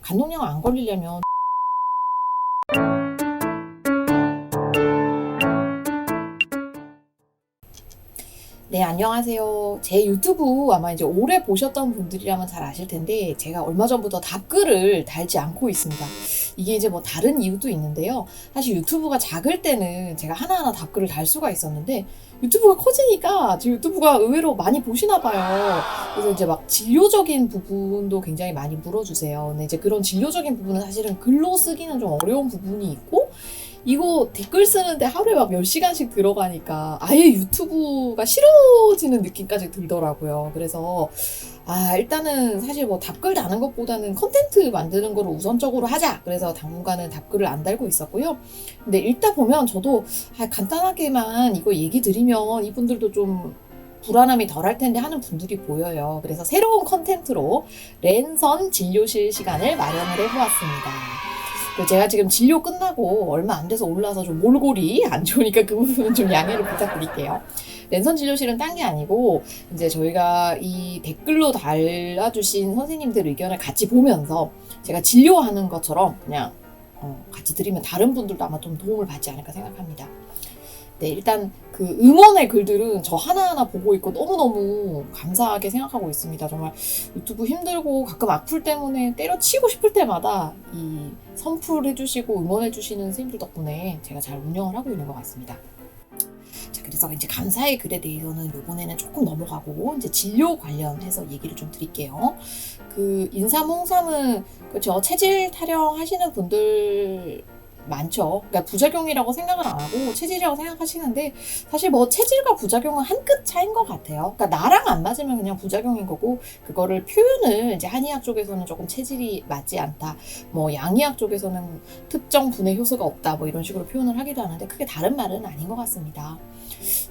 간독량 안 걸리려면 네, 안녕하세요. 제 유튜브 아마 이제 오래 보셨던 분들이라면 잘 아실 텐데 제가 얼마 전부터 답글을 달지 않고 있습니다. 이게 이제 뭐 다른 이유도 있는데요. 사실 유튜브가 작을 때는 제가 하나하나 답글을 달 수가 있었는데 유튜브가 커지니까 제 유튜브가 의외로 많이 보시나 봐요. 그래서 이제 막 진료적인 부분도 굉장히 많이 물어주세요. 근데 이제 그런 진료적인 부분은 사실은 글로 쓰기는 좀 어려운 부분이 있고 이거 댓글 쓰는데 하루에 막 10시간씩 들어가니까 아예 유튜브가 싫어지는 느낌까지 들더라고요. 그래서 일단은 사실 뭐 답글 다는 것보다는 컨텐츠 만드는 거를 우선적으로 하자. 그래서 당분간은 답글을 안 달고 있었고요. 근데 읽다 보면 저도 간단하게만 이거 얘기 드리면 이분들도 좀 불안함이 덜할 텐데 하는 분들이 보여요. 그래서 새로운 컨텐츠로 랜선 진료실 시간을 마련을 해보았습니다. 제가 지금 진료 끝나고 얼마 안 돼서 올라서 좀 몰골이 안 좋으니까 그 부분은 좀 양해를 부탁드릴게요. 랜선 진료실은 딴 게 아니고 이제 저희가 이 댓글로 달아주신 선생님들 의견을 같이 보면서 제가 진료하는 것처럼 그냥 같이 드리면 다른 분들도 아마 좀 도움을 받지 않을까 생각합니다. 네, 일단 그 응원의 글들은 저 하나하나 보고 있고 너무너무 감사하게 생각하고 있습니다. 정말 유튜브 힘들고 가끔 악플 때문에 때려치고 싶을 때마다 이 선풀 해주시고 응원해주시는 선생님들 덕분에 제가 잘 운영을 하고 있는 것 같습니다. 자, 그래서 이제 감사의 글에 대해서는 이번에는 조금 넘어가고 이제 진료 관련해서 얘기를 좀 드릴게요. 그 인삼, 홍삼은 그렇죠. 체질 타령 하시는 분들 많죠. 그러니까 부작용이라고 생각을 안 하고 체질이라고 생각하시는데 사실 뭐 체질과 부작용은 한 끗 차이인 것 같아요. 그러니까 나랑 안 맞으면 그냥 부작용인 거고 그거를 표현을 이제 한의학 쪽에서는 조금 체질이 맞지 않다. 뭐 양의학 쪽에서는 특정 분해 효소가 없다. 뭐 이런 식으로 표현을 하기도 하는데 크게 다른 말은 아닌 것 같습니다.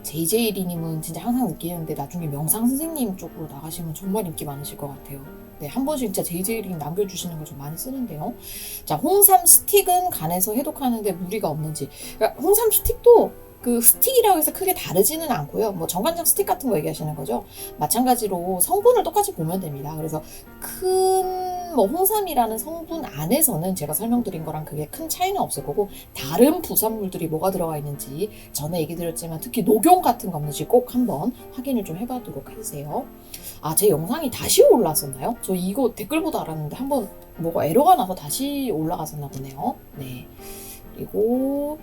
JJ리님은 진짜 항상 느끼는데 나중에 명상 선생님 쪽으로 나가시면 정말 인기 많으실 것 같아요. 네, 한 번씩 진짜 JJ리님 남겨주시는 거 좀 많이 쓰는데요. 자, 홍삼 스틱은 간에서 해독하는데 무리가 없는지. 그러니까 홍삼 스틱도 그 스틱이라고 해서 크게 다르지는 않고요. 뭐 정관장 스틱 같은 거 얘기하시는 거죠. 마찬가지로 성분을 똑같이 보면 됩니다. 그래서 큰 뭐 홍삼이라는 성분 안에서는 제가 설명드린 거랑 그게 큰 차이는 없을 거고 다른 부산물들이 뭐가 들어가 있는지 전에 얘기 드렸지만 특히 녹용 같은 거 없는지 꼭 한번 확인을 좀 해봐도록 해주세요. 제 영상이 다시 올라왔었나요? 저 이거 댓글보다 알았는데 한번 뭐가 에러가 나서 다시 올라갔었나 보네요. 네. 그리고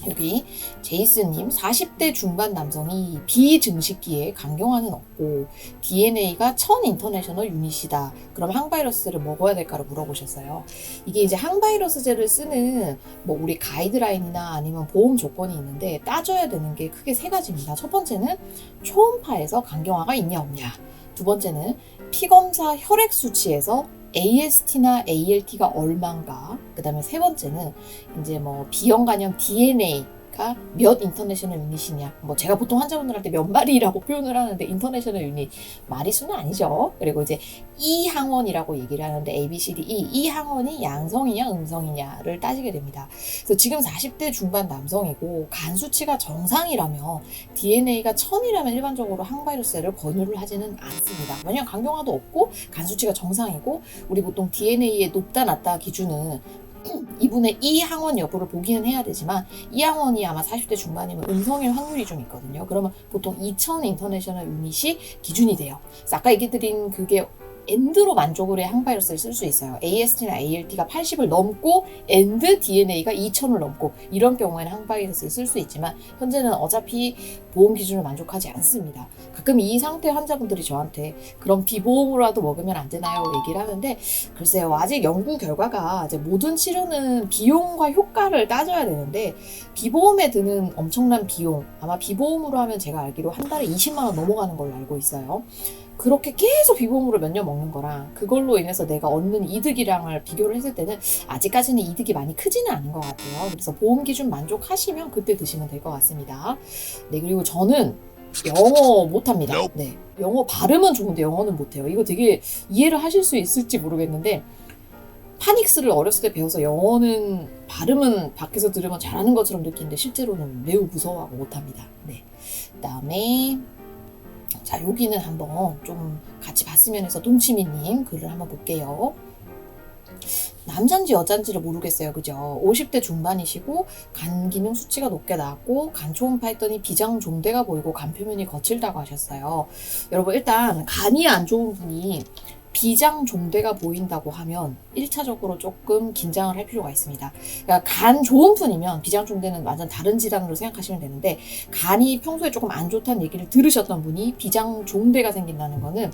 여기 제이스님 40대 중반 남성이 비증식기에 강경화는 없고 DNA가 1000 인터내셔널 유닛이다. 그럼 항바이러스를 먹어야 될까를 물어보셨어요. 이게 이제 항바이러스제를 쓰는 뭐 우리 가이드라인이나 아니면 보험 조건이 있는데 따져야 되는 게 크게 세 가지입니다. 첫 번째는 초음파에서 강경화가 있냐 없냐. 두 번째는 피검사 혈액 수치에서 AST나 ALT가 얼마인가. 그 다음에 세 번째는 이제 뭐 B형 간염 DNA가 몇 인터내셔널 유닛이냐. 뭐 제가 보통 환자분들한테 몇 마리라고 표현을 하는데 인터내셔널 유닛 마리수는 아니죠. 그리고 이제 E 항원이라고 얘기를 하는데 A, B, C, D, E 항원이 양성이냐 음성이냐를 따지게 됩니다. 그래서 지금 40대 중반 남성이고 간 수치가 정상이라면 DNA가 1000이라면 일반적으로 항바이러스를 권유를 하지는 않습니다. 왜냐하면 강경화도 없고 간 수치가 정상이고 우리 보통 DNA의 높다 낮다 기준은 이분의 이 항원 여부를 보기는 해야 되지만 이 항원이 아마 40대 중반이면 음성일 확률이 좀 있거든요. 그러면 보통 2000 인터내셔널 유닛이 기준이 돼요. 그래서 아까 얘기 드린 그게 엔드로 만족을 해 항바이러스를 쓸 수 있어요. AST나 ALT가 80을 넘고 엔드 DNA가 2000을 넘고 이런 경우에는 항바이러스를 쓸 수 있지만 현재는 어차피 보험 기준을 만족하지 않습니다. 가끔 이 상태 환자분들이 저한테 그럼 비보험으로라도 먹으면 안 되나요? 얘기를 하는데 글쎄요. 아직 연구 결과가 이제 모든 치료는 비용과 효과를 따져야 되는데 비보험에 드는 엄청난 비용 아마 비보험으로 하면 제가 알기로 한 달에 20만 원 넘어가는 걸로 알고 있어요. 그렇게 계속 비보험으로 몇 년 먹는 거랑 그걸로 인해서 내가 얻는 이득이랑을 비교를 했을 때는 아직까지는 이득이 많이 크지는 않은 것 같아요. 그래서 보험 기준 만족하시면 그때 드시면 될 것 같습니다. 네, 그리고 저는 영어 못합니다. 네, 영어 발음은 좋은데 영어는 못해요. 이거 되게 이해를 하실 수 있을지 모르겠는데 파닉스를 어렸을 때 배워서 영어는 발음은 밖에서 들으면 잘하는 것처럼 느끼는데 실제로는 매우 무서워하고 못합니다. 네, 그다음에 자, 여기는 한번 좀 같이 봤으면 해서 동치미님 글을 한번 볼게요. 남잔지 여잔지를 모르겠어요. 그죠? 50대 중반이시고 간 기능 수치가 높게 나왔고 간 초음파 했더니 비장 종대가 보이고 간 표면이 거칠다고 하셨어요. 여러분 일단 간이 안 좋은 분이 비장 종대가 보인다고 하면 1차적으로 조금 긴장을 할 필요가 있습니다. 그러니까 간 좋은 분이면 비장 종대는 완전 다른 질환으로 생각하시면 되는데 간이 평소에 조금 안 좋다는 얘기를 들으셨던 분이 비장 종대가 생긴다는 거는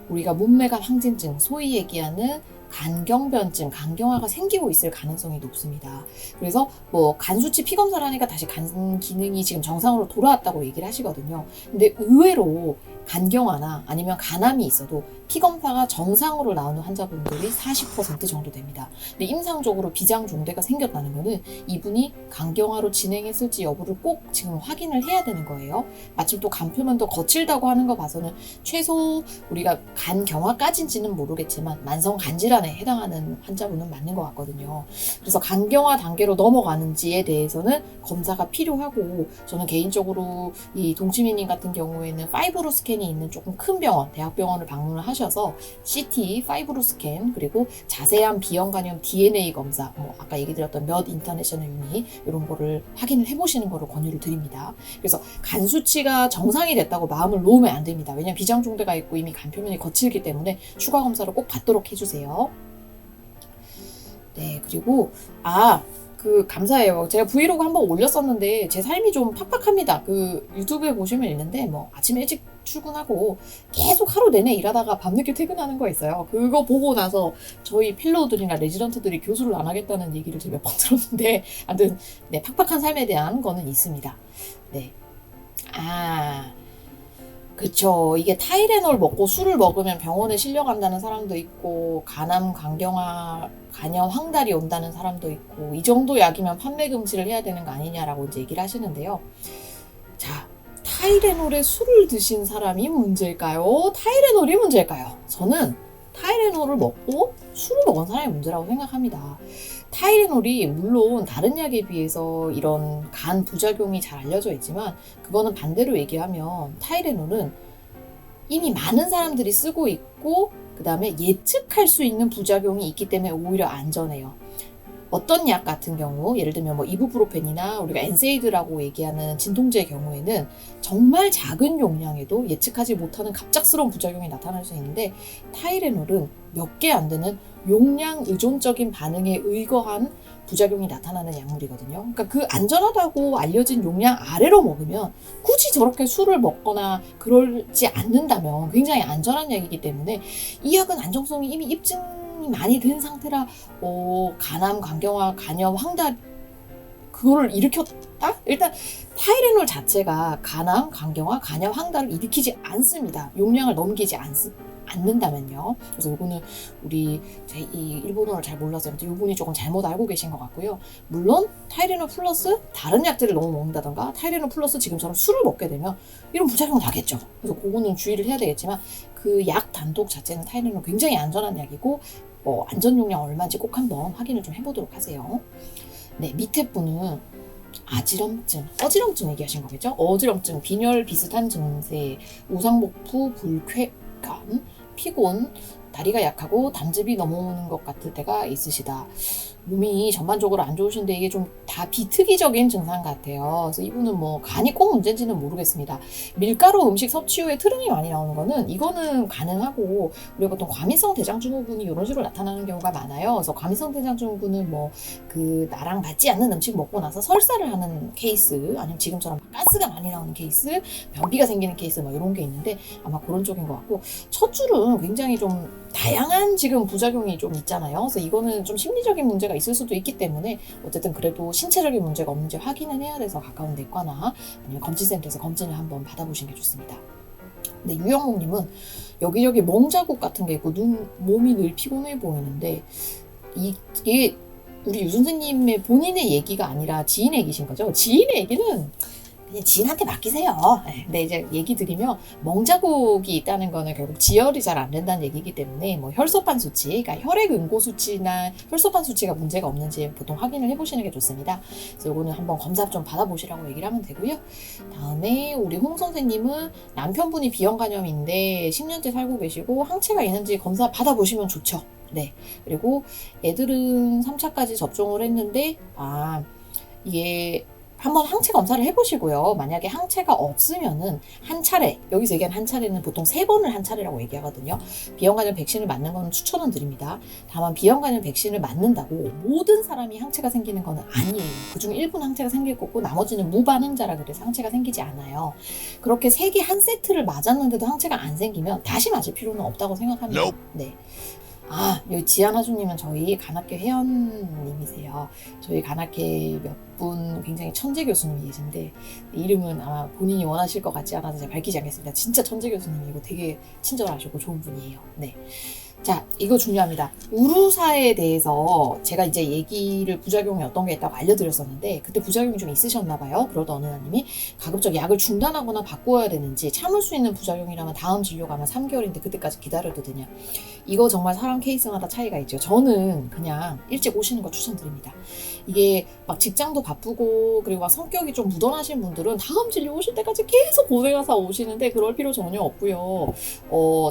우리가 문맥암 항진증, 소위 얘기하는 간경변증, 간경화가 생기고 있을 가능성이 높습니다. 그래서 뭐 간수치 피검사를 하니까 다시 간 기능이 지금 정상으로 돌아왔다고 얘기를 하시거든요. 근데 의외로 간경화나 아니면 간암이 있어도 피검사가 정상으로 나오는 환자분들이 40% 정도 됩니다. 근데 임상적으로 비장종대가 생겼다는 거는 이분이 간경화로 진행했을지 여부를 꼭 지금 확인을 해야 되는 거예요. 마침 또 간표면도 거칠다고 하는 거 봐서는 최소 우리가 간경화까지인지는 모르겠지만 만성 간질환에 해당하는 환자분은 맞는 것 같거든요. 그래서 간경화 단계로 넘어가는지에 대해서는 검사가 필요하고 저는 개인적으로 이 동치미님 같은 경우에는 파이브로 스캔이 있는 조금 큰 병원, 대학병원을 방문을 하셔서 CT, 파이브로 스캔 그리고 자세한 비형 간염 DNA 검사, 뭐 아까 얘기 드렸던 몇 인터내셔널 유닛 이런 거를 확인을 해보시는 거를 권유를 드립니다. 그래서 간 수치가 정상이 됐다고 마음을 놓으면 안 됩니다. 왜냐면 비장종대가 있고 이미 간 표면이 거칠기 때문에 추가 검사를 꼭 받도록 해주세요. 네, 그리고 감사해요. 제가 브이로그 한번 올렸었는데 제 삶이 좀 팍팍합니다. 그 유튜브에 보시면 있는데 뭐 아침에 일찍 출근하고 계속 하루 내내 일하다가 밤늦게 퇴근하는 거 있어요. 그거 보고 나서 저희 펠로우들이나 레지던트들이 교수를 안 하겠다는 얘기를 제가 몇 번 들었는데 아무튼 네, 팍팍한 삶에 대한 거는 있습니다. 네. 그쵸. 이게 타이레놀 먹고 술을 먹으면 병원에 실려간다는 사람도 있고 간암, 간경화, 간염, 황달이 온다는 사람도 있고 이 정도 약이면 판매 금지를 해야 되는 거 아니냐라고 이제 얘기를 하시는데요. 자, 타이레놀에 술을 드신 사람이 문제일까요? 타이레놀이 문제일까요? 저는 타이레놀을 먹고 술을 먹은 사람이 문제라고 생각합니다. 타이레놀이 물론 다른 약에 비해서 이런 간 부작용이 잘 알려져 있지만 그거는 반대로 얘기하면 타이레놀은 이미 많은 사람들이 쓰고 있고 그 다음에 예측할 수 있는 부작용이 있기 때문에 오히려 안전해요. 어떤 약 같은 경우 예를 들면 뭐 이부프로펜이나 우리가 엔세이드라고 얘기하는 진통제의 경우에는 정말 작은 용량에도 예측하지 못하는 갑작스러운 부작용이 나타날 수 있는데 타이레놀은 몇 개 안 되는 용량 의존적인 반응에 의거한 부작용이 나타나는 약물이거든요. 그러니까 그 안전하다고 알려진 용량 아래로 먹으면 굳이 저렇게 술을 먹거나 그러지 않는다면 굉장히 안전한 약이기 때문에 이 약은 안정성이 이미 입증이 많이 된 상태라 간암, 간경화, 간염, 황달 그거를 일으켰다? 일단 타이레놀 자체가 간암, 간경화, 간염, 황달을 일으키지 않습니다. 용량을 넘기지 않는다면요. 그래서 이거는 이 일본어를 잘 몰라서 이분이 조금 잘못 알고 계신 것 같고요. 물론 타이레놀 플러스 다른 약들을 너무 먹는다던가 타이레놀 플러스 지금처럼 술을 먹게 되면 이런 부작용 나겠죠. 그래서 그거는 주의를 해야 되겠지만 그 약 단독 자체는 타이레놀 굉장히 안전한 약이고 안전 용량 얼마인지 꼭 한번 확인을 좀 해보도록 하세요. 네, 밑에 분은 어지럼증 얘기하신 거겠죠? 어지럼증, 빈혈 비슷한 증세, 우상복부, 불쾌감, 피곤, 다리가 약하고 담즙이 넘어오는 것 같을 때가 있으시다. 몸이 전반적으로 안 좋으신데 이게 좀 다 비특이적인 증상 같아요. 그래서 이분은 뭐 간이 꼭 문제인지는 모르겠습니다. 밀가루 음식 섭취 후에 트름이 많이 나오는 거는 이거는 가능하고 우리가 보통 과민성 대장증후군이 이런 식으로 나타나는 경우가 많아요. 그래서 과민성 대장증후군은 나랑 맞지 않는 음식 먹고 나서 설사를 하는 케이스 아니면 지금처럼 가스가 많이 나오는 케이스, 변비가 생기는 케이스 이런 게 있는데 아마 그런 쪽인 것 같고 첫 줄은 굉장히 좀 다양한 지금 부작용이 좀 있잖아요. 그래서 이거는 좀 심리적인 문제가 있을 수도 있기 때문에 어쨌든 그래도 신체적인 문제가 없는지 확인을 해야 돼서 가까운 내과나 아니면 검진센터에서 검진을 한번 받아보시는 게 좋습니다. 근데 유영목님은 여기저기 멍자국 같은 게 있고 몸이 늘 피곤해 보이는데 이게 우리 유 선생님의 본인의 얘기가 아니라 지인의 얘기신 거죠? 지인의 얘기는 그냥 지인한테 맡기세요. 근데 이제 얘기 드리면 멍자국이 있다는 거는 결국 지혈이 잘 안 된다는 얘기이기 때문에 혈소판 수치, 그러니까 혈액 응고 수치나 혈소판 수치가 문제가 없는지 보통 확인을 해보시는 게 좋습니다. 그래서 이거는 한번 검사 좀 받아보시라고 얘기를 하면 되고요. 다음에 우리 홍 선생님은 남편분이 비형 간염인데 10년째 살고 계시고 항체가 있는지 검사 받아보시면 좋죠. 네. 그리고 애들은 3차까지 접종을 했는데, 이게 한번 항체 검사를 해보시고요. 만약에 항체가 없으면은 한 차례, 여기서 얘기한 한 차례는 보통 3번을 한 차례라고 얘기하거든요. 비형간염 백신을 맞는 거는 추천은 드립니다. 다만 비형간염 백신을 맞는다고 모든 사람이 항체가 생기는 거는 아니에요. 그중 일부는 항체가 생길 거고 나머지는 무반응자라 그래서 항체가 생기지 않아요. 그렇게 3개 한 세트를 맞았는데도 항체가 안 생기면 다시 맞을 필요는 없다고 생각합니다. 네. 여기 지안하주님은 저희 간학회 회원님이세요. 저희 간학회 몇 분 굉장히 천재 교수님이 계신데 이름은 아마 본인이 원하실 것 같지 않아서 제가 밝히지 않겠습니다. 진짜 천재 교수님이고 되게 친절하시고 좋은 분이에요. 네. 자, 이거 중요합니다. 우루사에 대해서 제가 이제 얘기를 부작용이 어떤 게 있다고 알려드렸었는데 그때 부작용이 좀 있으셨나 봐요. 그러던 어느 날님이 가급적 약을 중단하거나 바꾸어야 되는지 참을 수 있는 부작용이라면 다음 진료가 아마 3개월인데 그때까지 기다려도 되냐. 이거 정말 사람 케이스마다 차이가 있죠. 저는 그냥 일찍 오시는 거 추천드립니다. 이게 막 직장도 바쁘고 그리고 막 성격이 좀 무던하신 분들은 다음 진료 오실 때까지 계속 고생해서 오시는데 그럴 필요 전혀 없고요.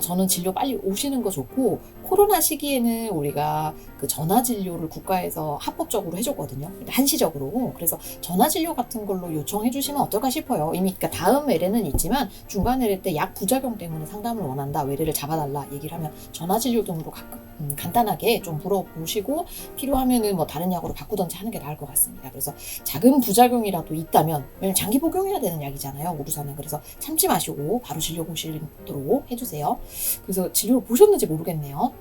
저는 진료 빨리 오시는 거 좋고 코로나 시기에는 우리가 그 전화진료를 국가에서 합법적으로 해줬거든요. 한시적으로. 그래서 전화진료 같은 걸로 요청해 주시면 어떨까 싶어요. 이미 그러니까 다음 외래는 있지만 중간 외래 때 약 부작용 때문에 상담을 원한다. 외래를 잡아달라 얘기를 하면 전화진료 등으로 간단하게 좀 물어보시고 필요하면은 뭐 다른 약으로 바꾸던지 하는 게 나을 것 같습니다. 그래서 작은 부작용이라도 있다면 왜냐면 장기 복용해야 되는 약이잖아요. 우루사는. 그래서 참지 마시고 바로 진료 보시도록 해주세요. 그래서 진료를 보셨는지 모르겠네요.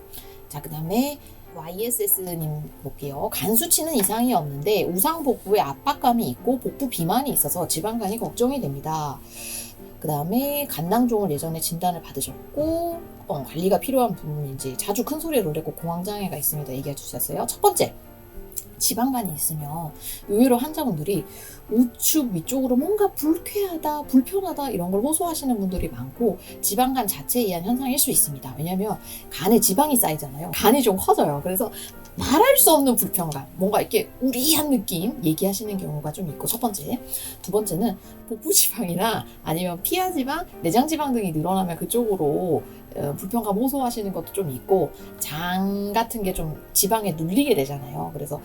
자, 그 다음에 YSS님 볼게요. 간 수치는 이상이 없는데 우상 복부에 압박감이 있고 복부 비만이 있어서 지방간이 걱정이 됩니다. 그 다음에 간낭종을 예전에 진단을 받으셨고 관리가 필요한 부분인지 자주 큰 소리를 내고 공황장애가 있습니다. 얘기해 주셨어요. 첫 번째, 지방간이 있으면 의외로 환자분들이 우측 위쪽으로 뭔가 불쾌하다, 불편하다 이런 걸 호소하시는 분들이 많고 지방간 자체에 의한 현상일 수 있습니다. 왜냐하면 간에 지방이 쌓이잖아요. 간이 좀 커져요. 그래서 말할 수 없는 불편감, 뭔가 이렇게 우리한 느낌 얘기하시는 경우가 좀 있고 첫 번째. 두 번째는 복부지방이나 아니면 피하지방, 내장지방 등이 늘어나면 그쪽으로 불편감 호소하시는 것도 좀 있고 장 같은 게 좀 지방에 눌리게 되잖아요. 그래서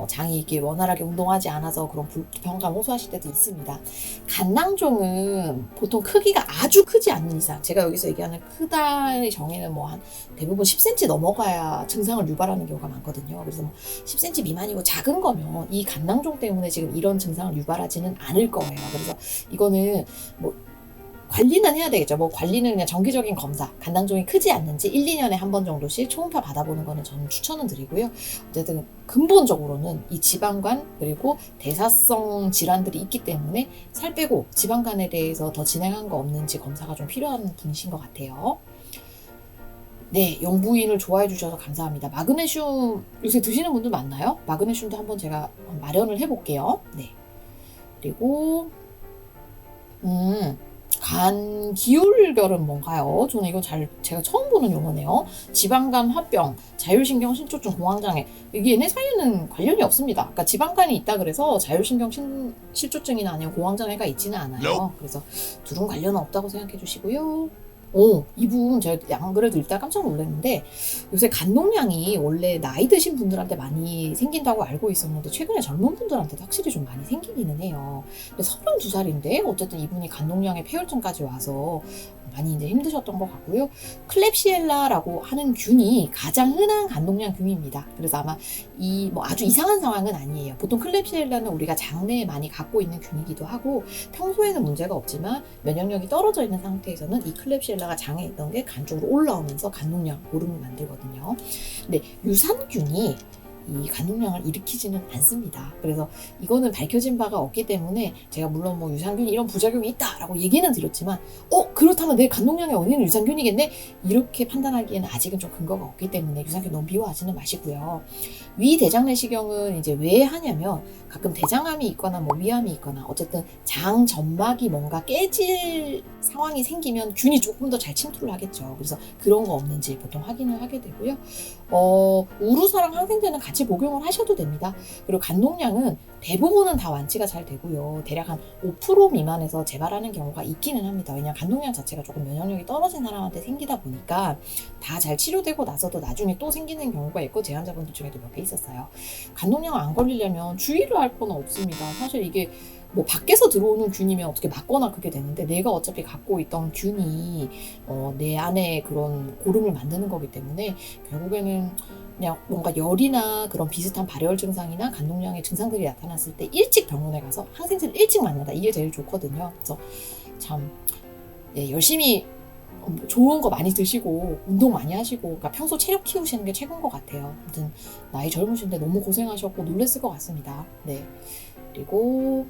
장이 이렇게 원활하게 운동하지 않아서 그런 불편감 호소하실 때도 있습니다. 간낭종은 보통 크기가 아주 크지 않는 이상, 제가 여기서 얘기하는 크다의 정의는 뭐 한 대부분 10cm 넘어가야 증상을 유발하는 경우가 많거든요. 그래서 뭐 10cm 미만이고 작은 거면 이 간낭종 때문에 지금 이런 증상을 유발하지는 않을 거예요. 그래서 이거는 뭐 관리는 해야 되겠죠. 뭐 관리는 그냥 정기적인 검사, 간낭종이 크지 않는지 1, 2년에 한 번 정도씩 초음파 받아보는 거는 저는 추천은 드리고요. 어쨌든 근본적으로는 이 지방간 그리고 대사성 질환들이 있기 때문에 살 빼고 지방간에 대해서 더 진행한 거 없는지 검사가 좀 필요한 분이신 것 같아요. 네, 영부인을 좋아해 주셔서 감사합니다. 마그네슘 요새 드시는 분들 많나요? 마그네슘도 한번 제가 마련을 해볼게요. 네. 그리고 간 기울결은 뭔가요? 저는 이거 제가 처음 보는 용어네요. 지방간 화병, 자율신경 신초증 공황장애. 이게 얘네 사이에는 관련이 없습니다. 그러니까 지방간이 있다 그래서 자율신경 실조증이나 아니면 공황장애가 있지는 않아요. 그래서 둘은 관련은 없다고 생각해 주시고요. 이분 제가 안 그래도 일단 깜짝 놀랐는데 요새 간농량이 원래 나이 드신 분들한테 많이 생긴다고 알고 있었는데 최근에 젊은 분들한테도 확실히 좀 많이 생기기는 해요. 근데 32살인데 어쨌든 이분이 간농량에 폐혈증까지 와서 많이 이제 힘드셨던 것 같고요. 클렙시엘라라고 하는 균이 가장 흔한 간농량 균입니다. 그래서 아마 뭐 아주 이상한 상황은 아니에요. 보통 클렙시엘라는 우리가 장내에 많이 갖고 있는 균이기도 하고 평소에는 문제가 없지만 면역력이 떨어져 있는 상태에서는 이 클렙시엘라가 장에 있던 게 간 쪽으로 올라오면서 간농량 오름을 만들거든요. 근데 유산균이 이 간농량을 일으키지는 않습니다. 그래서 이거는 밝혀진 바가 없기 때문에 제가 물론 뭐 유산균이 이런 부작용이 있다라고 얘기는 드렸지만 그렇다면 내 간농량의 원인은 유산균이겠네? 이렇게 판단하기에는 아직은 좀 근거가 없기 때문에 유산균 너무 미워하지는 마시고요. 위대장내시경은 이제 왜 하냐면 가끔 대장암이 있거나 뭐 위암이 있거나 어쨌든 장 점막이 뭔가 깨질 상황이 생기면 균이 조금 더 잘 침투를 하겠죠. 그래서 그런 거 없는지 보통 확인을 하게 되고요. 우루사랑 항생제는 같이 복용을 하셔도 됩니다. 그리고 간독량은 대부분은 다 완치가 잘 되고요. 대략 한 5% 미만에서 재발하는 경우가 있기는 합니다. 왜냐하면 간독량 자체가 조금 면역력이 떨어진 사람한테 생기다 보니까 다 잘 치료되고 나서도 나중에 또 생기는 경우가 있고 제 환자분들 중에도 몇 개 있었어요. 간독량 안 걸리려면 주의를 할 건 없습니다. 사실 이게 뭐 밖에서 들어오는 균이면 어떻게 맞거나 그게 되는데 내가 어차피 갖고 있던 균이 내 안에 그런 고름을 만드는 거기 때문에 결국에는 그냥 뭔가 열이나 그런 비슷한 발열 증상이나 간독량의 증상들이 나타났을 때 일찍 병원에 가서 항생제를 일찍 맞는다. 이게 제일 좋거든요. 그래서 참 열심히 좋은 거 많이 드시고 운동 많이 하시고 그러니까 평소 체력 키우시는 게 최고인 것 같아요. 아무튼 나이 젊으신데 너무 고생하셨고 놀랬을 것 같습니다. 네. 그리고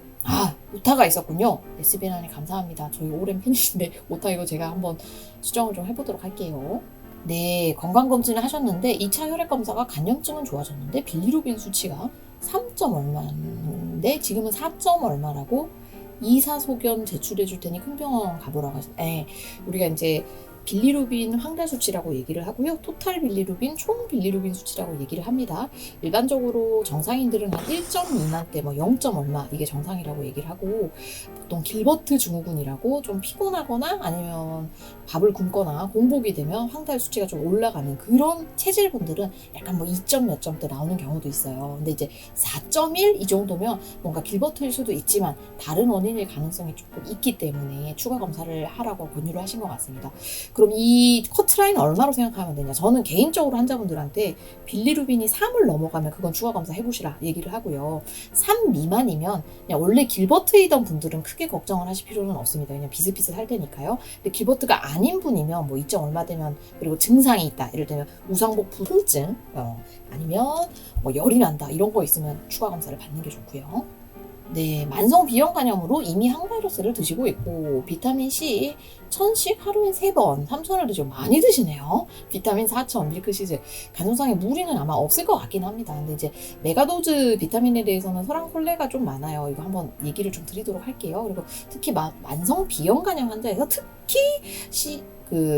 오타가 있었군요. SBN하니 감사합니다. 저희 오랜 팬이신데 오타 이거 제가 한번 수정을 좀 해보도록 할게요. 네, 건강검진을 하셨는데 2차 혈액검사가 간염증은 좋아졌는데 빌리루빈 수치가 3점 얼마인데 지금은 4점 얼마라고 이사소견 제출해 줄 테니 큰 병원 가보라고 하셨는데 우리가 이제 빌리루빈 황달 수치라고 얘기를 하고요. 토탈 빌리루빈, 총 빌리루빈 수치라고 얘기를 합니다. 일반적으로 정상인들은 한 1점 미만대, 0점 얼마 이게 정상이라고 얘기를 하고 보통 길버트 증후군이라고 좀 피곤하거나 아니면 밥을 굶거나 공복이 되면 황달 수치가 좀 올라가는 그런 체질분들은 약간 2점 몇 점대 나오는 경우도 있어요. 근데 이제 4.1 이 정도면 뭔가 길버트일 수도 있지만 다른 원인일 가능성이 조금 있기 때문에 추가 검사를 하라고 권유를 하신 것 같습니다. 그럼 이 커트라인 얼마로 생각하면 되냐? 저는 개인적으로 환자분들한테 빌리루빈이 3을 넘어가면 그건 추가 검사 해보시라 얘기를 하고요. 3 미만이면 그냥 원래 길버트이던 분들은 크게 걱정을 하실 필요는 없습니다. 그냥 비슷비슷할 테니까요. 근데 길버트가 아닌 분이면 2점 얼마 되면 그리고 증상이 있다. 예를 들면 우상복부 통증 아니면 열이 난다 이런 거 있으면 추가 검사를 받는 게 좋고요. 네, 만성 비형 간염으로 이미 항바이러스를 드시고 있고 비타민C 1000씩 하루에 3번 3000을 드시고 많이 드시네요. 비타민 4000, 밀크시슬 간성상의 무리는 아마 없을 것 같긴 합니다. 근데 이제 메가도즈 비타민에 대해서는 설왕설래가 좀 많아요. 이거 한번 얘기를 좀 드리도록 할게요. 그리고 특히 만성 비형 간염 환자에서 특히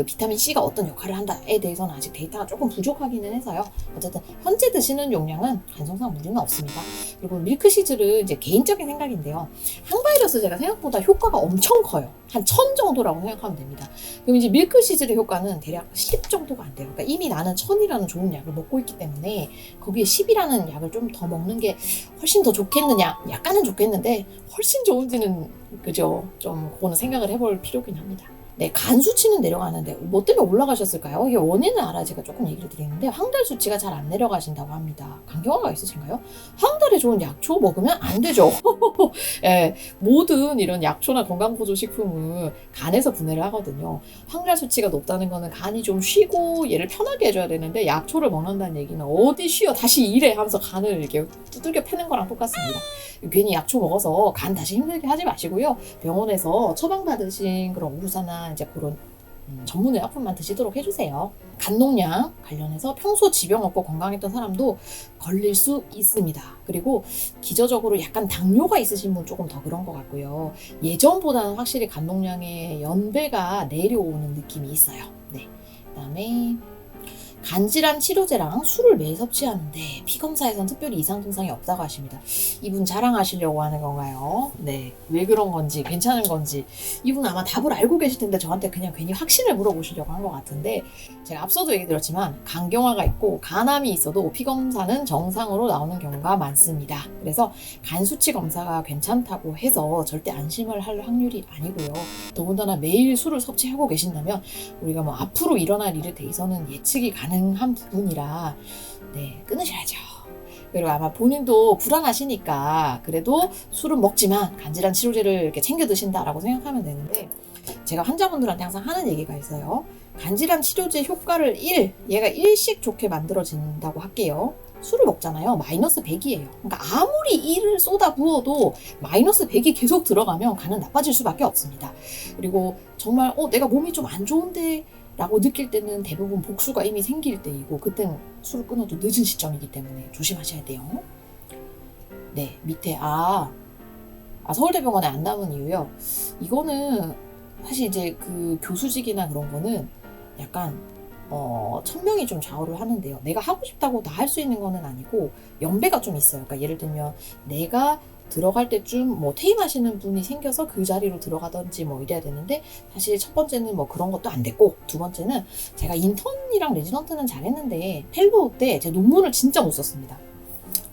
비타민 C가 어떤 역할을 한다에 대해서는 아직 데이터가 조금 부족하기는 해서요. 어쨌든 현재 드시는 용량은 간성상 무리는 없습니다. 그리고 밀크시즐은 이제 개인적인 생각인데요. 항바이러스제가 생각보다 효과가 엄청 커요. 한 1000 정도라고 생각하면 됩니다. 그럼 이제 밀크시즐의 효과는 대략 10 정도가 안 돼요. 그러니까 이미 나는 1000이라는 좋은 약을 먹고 있기 때문에 거기에 10이라는 약을 좀 더 먹는 게 훨씬 더 좋겠느냐? 약간은 좋겠는데 훨씬 좋은지는 그죠? 좀 그거는 생각을 해볼 필요긴 합니다. 네, 간 수치는 내려가는데 뭐 때문에 올라가셨을까요? 이게 원인을 알아 제가 조금 얘기를 드리는데 황달 수치가 잘 안 내려가신다고 합니다. 간경화가 있으신가요? 황달에 좋은 약초 먹으면 안 되죠. 예, 모든 이런 약초나 건강보조식품은 간에서 분해를 하거든요. 황달 수치가 높다는 거는 간이 좀 쉬고 얘를 편하게 해줘야 되는데 약초를 먹는다는 얘기는 어디 쉬어 다시 일해 하면서 간을 이렇게 두들겨 패는 거랑 똑같습니다. 괜히 약초 먹어서 간 다시 힘들게 하지 마시고요. 병원에서 처방받으신 그런 우루사나 이제 그런 전문의 약품만 드시도록 해주세요. 간독량 관련해서 평소 지병 없고 건강했던 사람도 걸릴 수 있습니다. 그리고 기저적으로 약간 당뇨가 있으신 분 조금 더 그런 것 같고요. 예전보다는 확실히 간독량의 연배가 내려오는 느낌이 있어요. 네. 그다음에 간질환 치료제랑 술을 매일 섭취하는데 피검사에선 특별히 이상 증상이 없다고 하십니다. 이분 자랑하시려고 하는 건가요? 네, 왜 그런 건지 괜찮은 건지 이분 아마 답을 알고 계실 텐데 저한테 그냥 괜히 확신을 물어보시려고 한 것 같은데 제가 앞서도 얘기 드렸지만 간경화가 있고 간암이 있어도 피검사는 정상으로 나오는 경우가 많습니다. 그래서 간 수치 검사가 괜찮다고 해서 절대 안심을 할 확률이 아니고요. 더군다나 매일 술을 섭취하고 계신다면 우리가 앞으로 일어날 일에 대해서는 예측이 가능한 부분이라 끊으셔야죠. 그리고 아마 본인도 불안하시니까 그래도 술은 먹지만 간질환 치료제를 이렇게 챙겨 드신다라고 생각하면 되는데 제가 환자분들한테 항상 하는 얘기가 있어요. 간질환 치료제 효과를 얘가 1씩 좋게 만들어진다고 할게요. 술을 먹잖아요. 마이너스 100이에요. 그러니까 아무리 1을 쏟아 부어도 마이너스 100이 계속 들어가면 간은 나빠질 수밖에 없습니다. 그리고 정말 내가 몸이 좀 안 좋은데 라고 느낄 때는 대부분 복수가 이미 생길 때이고 그때는 술을 끊어도 늦은 시점이기 때문에 조심하셔야 돼요. 네, 밑에 서울대병원에 안 남은 이유요. 이거는 사실 이제 그 교수직이나 그런 거는 약간 천명이 좀 좌우를 하는데요. 내가 하고 싶다고 다 할 수 있는 거는 아니고 연배가 좀 있어요. 그러니까 예를 들면 내가 들어갈 때쯤 뭐 퇴임하시는 분이 생겨서 그 자리로 들어가든지 뭐 이래야 되는데, 사실 첫 번째는 뭐 그런 것도 안 됐고, 두 번째는 제가 인턴이랑 레지던트는 잘했는데 펠로우 때 제 논문을 진짜 못 썼습니다.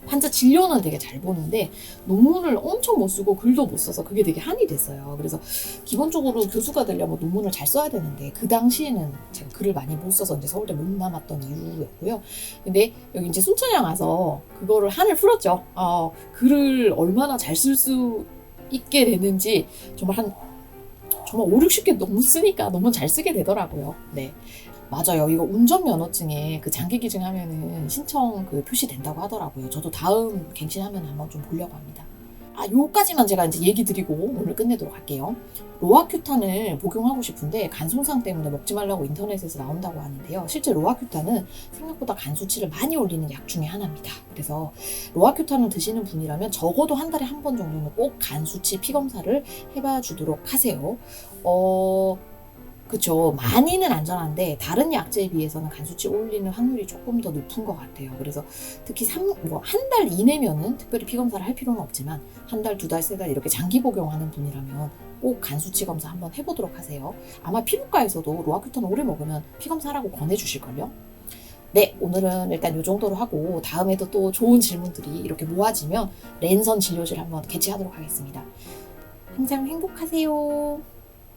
환자 진료는 되게 잘 보는데 논문을 엄청 못 쓰고 글도 못 써서 그게 되게 한이 됐어요. 그래서 기본적으로 교수가 되려면 논문을 잘 써야 되는데 그 당시에는 제가 글을 많이 못 써서 이제 서울대 못 남았던 이유였고요. 근데 여기 이제 순천에 와서 그거를 한을 풀었죠. 글을 얼마나 잘 쓸 수 있게 되는지 정말 5, 60개 너무 쓰니까 너무 잘 쓰게 되더라고요. 네. 맞아요. 이거 운전면허증에 그 장기기증 하면은 신청 그 표시된다고 하더라고요. 저도 다음 갱신하면 한번 좀 보려고 합니다. 요까지만 제가 이제 얘기 드리고 오늘 끝내도록 할게요. 로아큐탄을 복용하고 싶은데 간 손상 때문에 먹지 말라고 인터넷에서 나온다고 하는데요. 실제 로아큐탄은 생각보다 간 수치를 많이 올리는 약 중에 하나입니다. 그래서 로아큐탄을 드시는 분이라면 적어도 한 달에 한 번 정도는 꼭 간 수치 피 검사를 해봐 주도록 하세요. 그쵸. 많이는 안전한데 다른 약제에 비해서는 간 수치 올리는 확률이 조금 더 높은 것 같아요. 그래서 특히 한 달 이내면은 특별히 피검사를 할 필요는 없지만 한 달, 두 달, 세 달 이렇게 장기 복용하는 분이라면 꼭 간 수치 검사 한번 해보도록 하세요. 아마 피부과에서도 로아큐탄 오래 먹으면 피검사라고 권해주실걸요? 네, 오늘은 일단 이 정도로 하고 다음에도 또 좋은 질문들이 이렇게 모아지면 랜선 진료실 한번 개최하도록 하겠습니다. 항상 행복하세요.